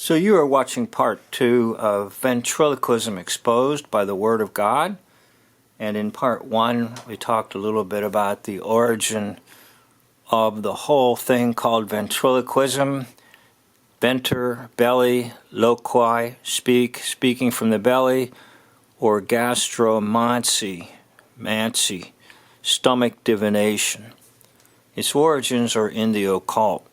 So you are watching part 2 of Ventriloquism Exposed by the Word of God. And in part 1 we talked a little bit about the origin of the whole thing called ventriloquism. Venter, belly, loqui, speaking from the belly, or gastromancy, stomach divination. Its origins are in the occult.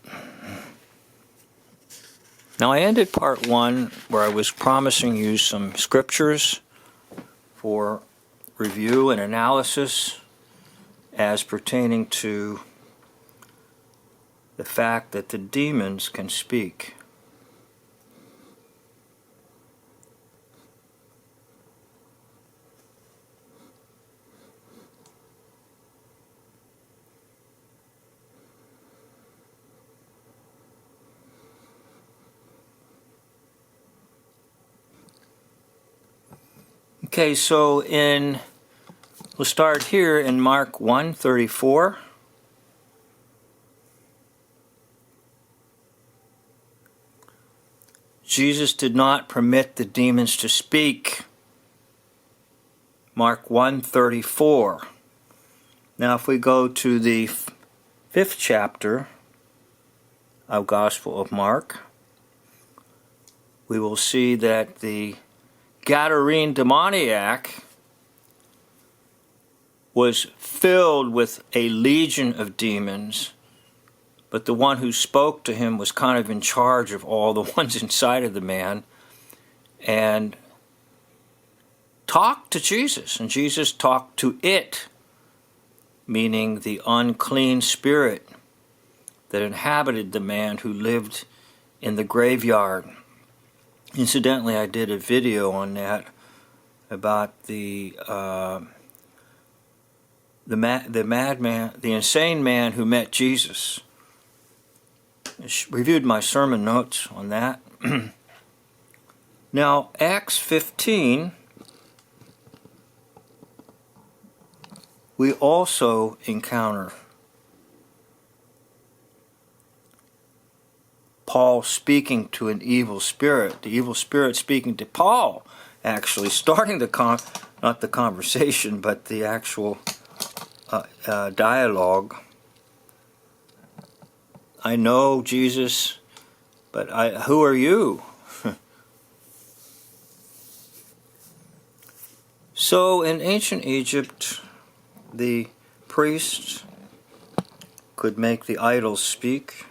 Now I ended part 1 where I was promising you some scriptures for review and analysis as pertaining to the fact that the demons can speak. Okay, so we'll start here in Mark 1:34. Jesus did not permit the demons to speak. Mark 1:34. Now if we go to the 5th chapter of Gospel of Mark, we will see that the Gadarene demoniac was filled with a legion of demons, but the one who spoke to him was kind of in charge of all the ones inside of the man and talked to Jesus, and Jesus talked to it, meaning the unclean spirit that inhabited the man who lived in the graveyard. Incidentally, I did a video on that about the madman, the insane man who met Jesus. I reviewed my sermon notes on that. Now, Acts 15, we also encounter Paul speaking to an evil spirit, the evil spirit speaking to Paul, actually starting not the conversation, but the actual dialogue. I know Jesus, but who are you? So in ancient Egypt, the priests could make the idols speak.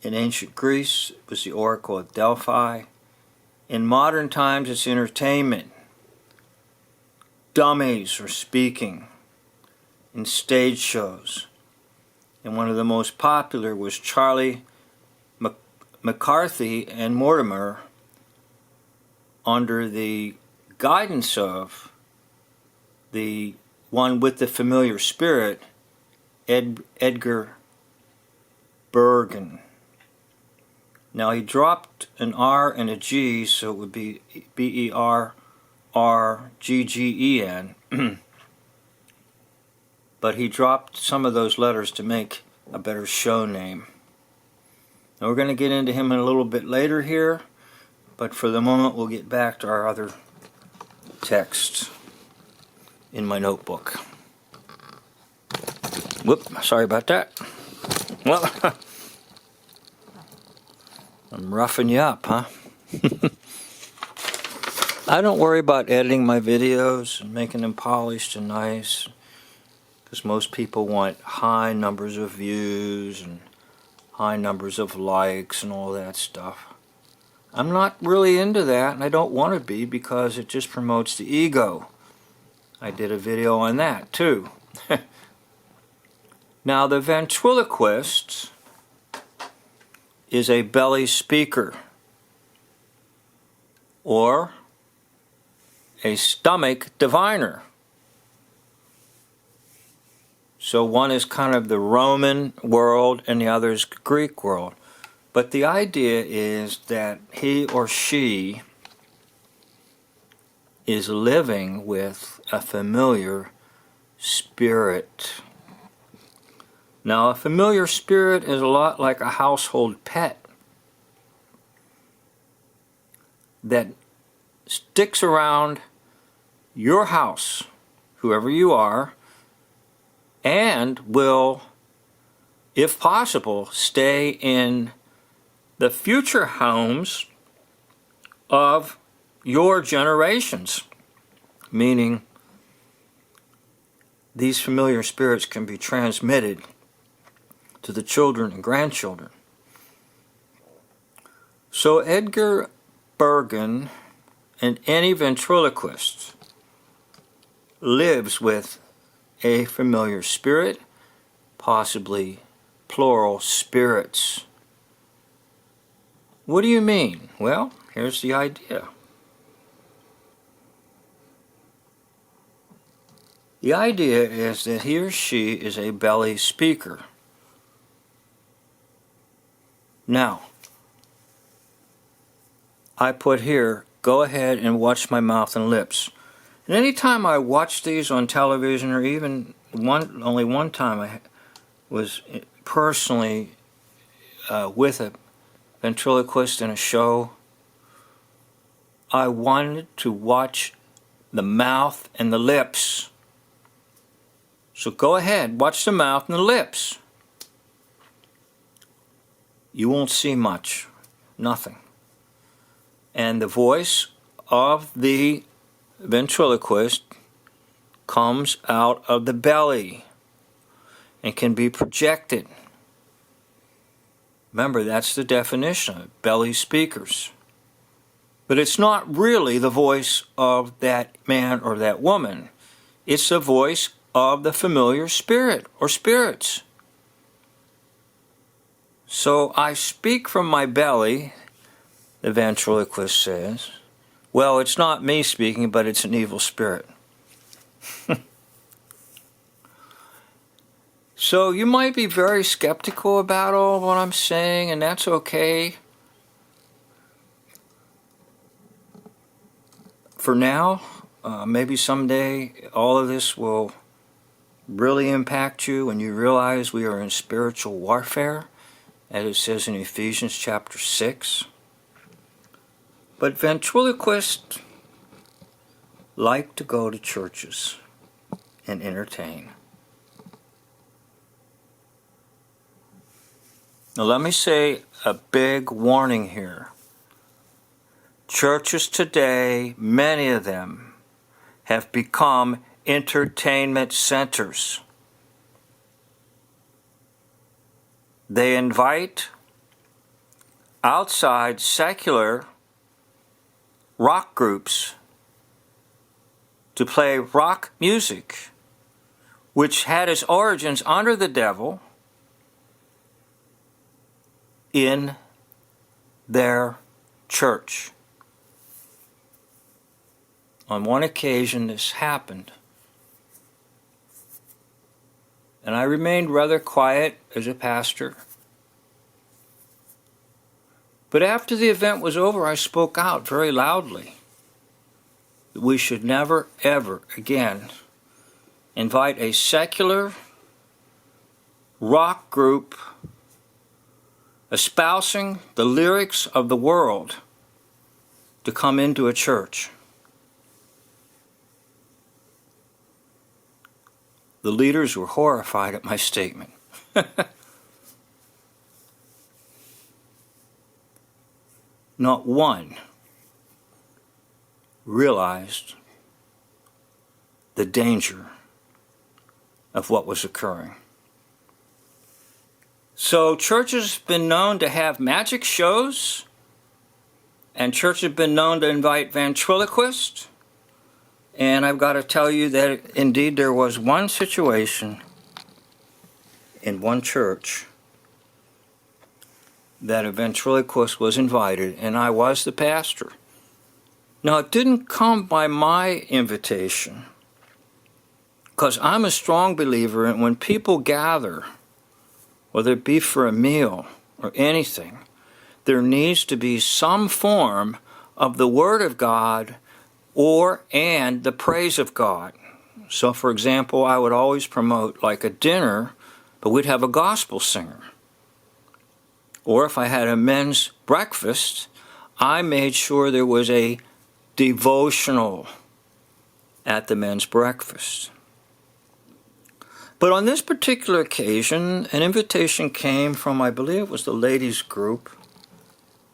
In ancient Greece, it was the Oracle of Delphi. In modern times, it's entertainment. Dummies are speaking in stage shows. And one of the most popular was Charlie McCarthy and Mortimer, under the guidance of the one with the familiar spirit, Edgar Bergen. Now he dropped an R and a G, so it would be Berrrggen. But he dropped some of those letters to make a better show name. Now we're going to get into him a little bit later here, but for the moment we'll get back to our other text in my notebook. Whoop, sorry about that. Well, I'm roughing you up, huh? I don't worry about editing my videos and making them polished and nice, because most people want high numbers of views and high numbers of likes and all that stuff. I'm not really into that, and I don't want to be, because it just promotes the ego. I did a video on that too. Now the ventriloquist is a belly speaker, or a stomach diviner. So one is kind of the Roman world and the other is Greek world. But the idea is that he or she is living with a familiar spirit. Now, a familiar spirit is a lot like a household pet that sticks around your house, whoever you are, and will, if possible, stay in the future homes of your generations, meaning these familiar spirits can be transmitted to the children and grandchildren. So Edgar Bergen and any ventriloquist lives with a familiar spirit, possibly plural spirits. What do you mean? Well, here's the idea. The idea is that he or she is a belly speaker. Now, I put here, go ahead and watch my mouth and lips. And anytime I watch these on television, or even only one time I was personally with a ventriloquist in a show, I wanted to watch the mouth and the lips. So go ahead, watch the mouth and the lips. You won't see much, nothing. And the voice of the ventriloquist comes out of the belly and can be projected. Remember, that's the definition of belly speakers. But it's not really the voice of that man or that woman. It's the voice of the familiar spirit or spirits. So I speak from my belly, the ventriloquist says. Well, it's not me speaking, but it's an evil spirit. So you might be very skeptical about all what I'm saying, and that's okay. For now, maybe someday all of this will really impact you when you realize we are in spiritual warfare, as it says in Ephesians chapter 6. But ventriloquists like to go to churches and entertain. Now let me say a big warning here. Churches today, many of them, have become entertainment centers. They invite outside secular rock groups to play rock music, which had its origins under the devil, in their church. On one occasion this happened, and I remained rather quiet as a pastor. But after the event was over, I spoke out very loudly that we should never, ever again invite a secular rock group espousing the lyrics of the world to come into a church. The leaders were horrified at my statement. Not one realized the danger of what was occurring. So churches have been known to have magic shows, and churches have been known to invite ventriloquists. And I've got to tell you that indeed there was one situation in one church that a ventriloquist was invited, and I was the pastor. Now, it didn't come by my invitation, because I'm a strong believer in when people gather, whether it be for a meal or anything, there needs to be some form of the Word of God and the praise of God. So, for example, I would always promote like a dinner, but we'd have a gospel singer. Or if I had a men's breakfast, I made sure there was a devotional at the men's breakfast. But on this particular occasion, an invitation came from, I believe it was the ladies' group,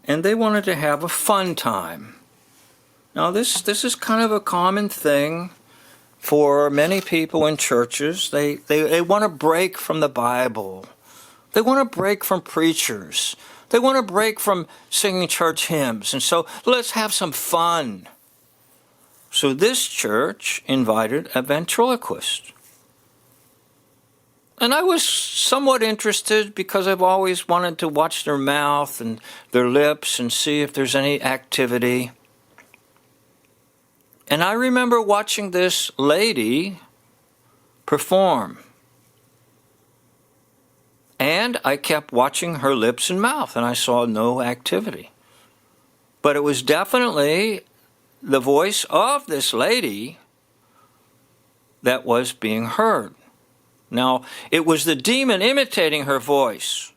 and they wanted to have a fun time. Now this is kind of a common thing for many people in churches. They want to break from the Bible. They want to break from preachers. They want to break from singing church hymns. And so let's have some fun. So this church invited a ventriloquist. And I was somewhat interested because I've always wanted to watch their mouth and their lips and see if there's any activity. And I remember watching this lady perform. And I kept watching her lips and mouth, and I saw no activity. But it was definitely the voice of this lady that was being heard. Now, it was the demon imitating her voice.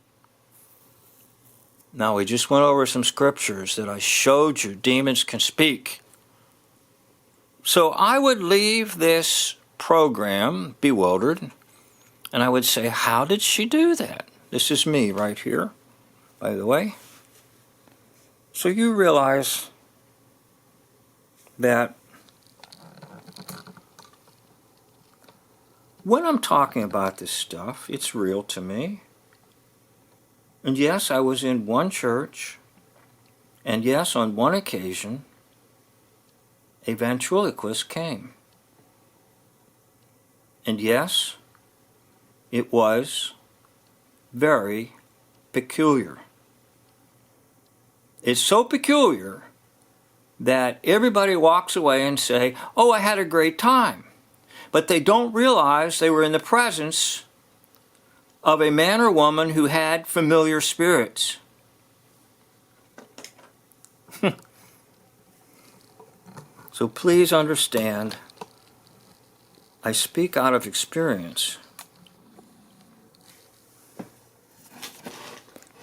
Now, we just went over some scriptures that I showed you. Demons can speak. So I would leave this program bewildered, and I would say, how did she do that? This is me right here, by the way. So you realize that when I'm talking about this stuff, it's real to me. And yes, I was in one church, and yes, on one occasion, a ventriloquist came. And yes, it was very peculiar. It's so peculiar that everybody walks away and say, oh, I had a great time. But they don't realize they were in the presence of a man or woman who had familiar spirits. So please understand, I speak out of experience.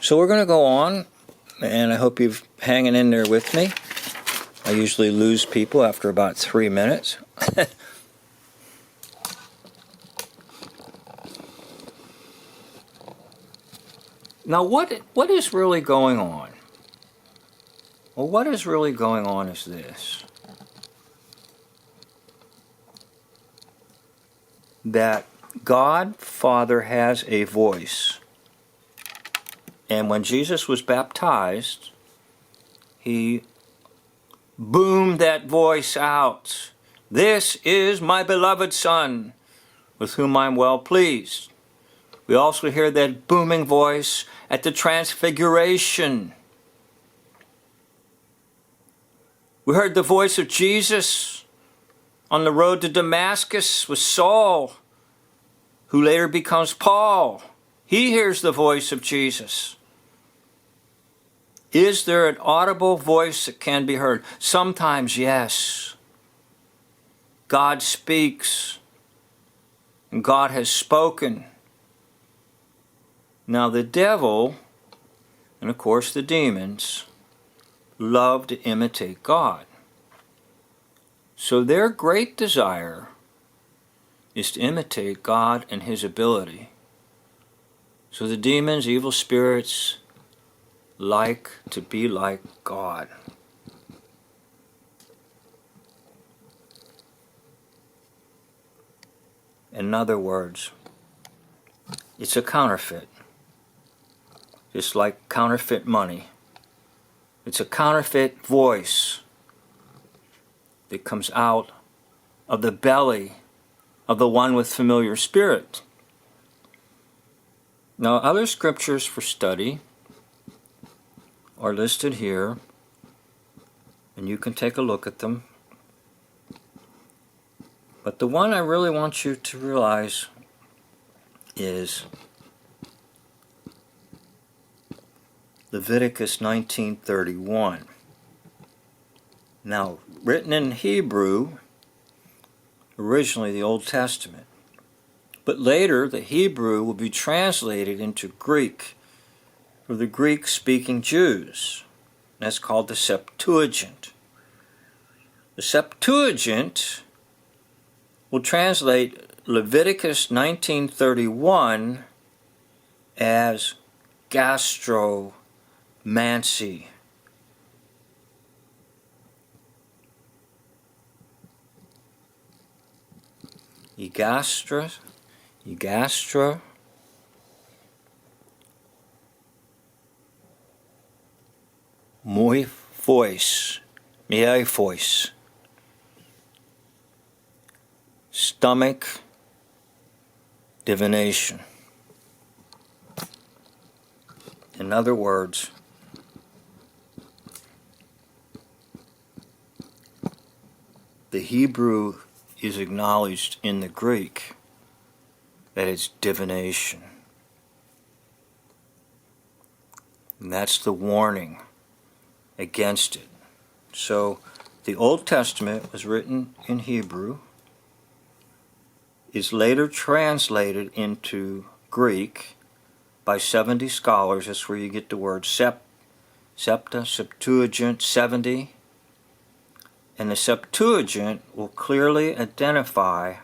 So we're going to go on, and I hope you're hanging in there with me. I usually lose people after about 3 minutes. Now, what is really going on? Well, what is really going on is this. That God, Father, has a voice. And when Jesus was baptized, he boomed that voice out. This is my beloved Son, with whom I'm well pleased. We also hear that booming voice at the Transfiguration. We heard the voice of Jesus on the road to Damascus with Saul, who later becomes Paul. He hears the voice of Jesus. Is there an audible voice that can be heard? Sometimes, yes. God speaks, and God has spoken. Now the devil, and of course the demons, love to imitate God. So their great desire is to imitate God and His ability. So the demons, evil spirits, like to be like God. In other words, it's a counterfeit. It's like counterfeit money. It's a counterfeit voice that comes out of the belly of the one with familiar spirit. Now, other scriptures for study are listed here, and you can take a look at them. But the one I really want you to realize is Leviticus 19:31. Now, written in Hebrew, originally the Old Testament. But later, the Hebrew will be translated into Greek for the Greek-speaking Jews. That's called the Septuagint. The Septuagint will translate Leviticus 19:31 as gastromancy. Egastra, muy fois, stomach divination. In other words, the Hebrew is acknowledged in the Greek that it's divination. And that's the warning against it. So the Old Testament was written in Hebrew, is later translated into Greek by 70 scholars. That's where you get the word septa, Septuagint, 70. And the Septuagint will clearly identify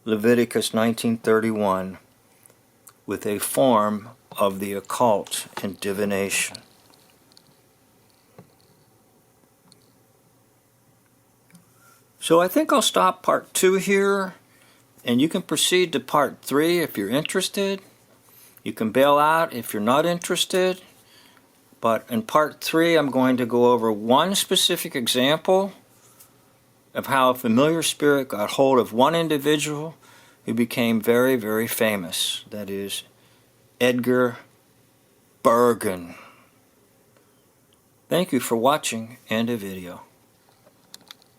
Leviticus 19:31 with a form of the occult and divination. So I think I'll stop part 2 here, and you can proceed to part 3 if you're interested. You can bail out if you're not interested. But in part 3, I'm going to go over one specific example of how a familiar spirit got hold of one individual who became very, very famous. That is Edgar Bergen. Thank you for watching. End of video.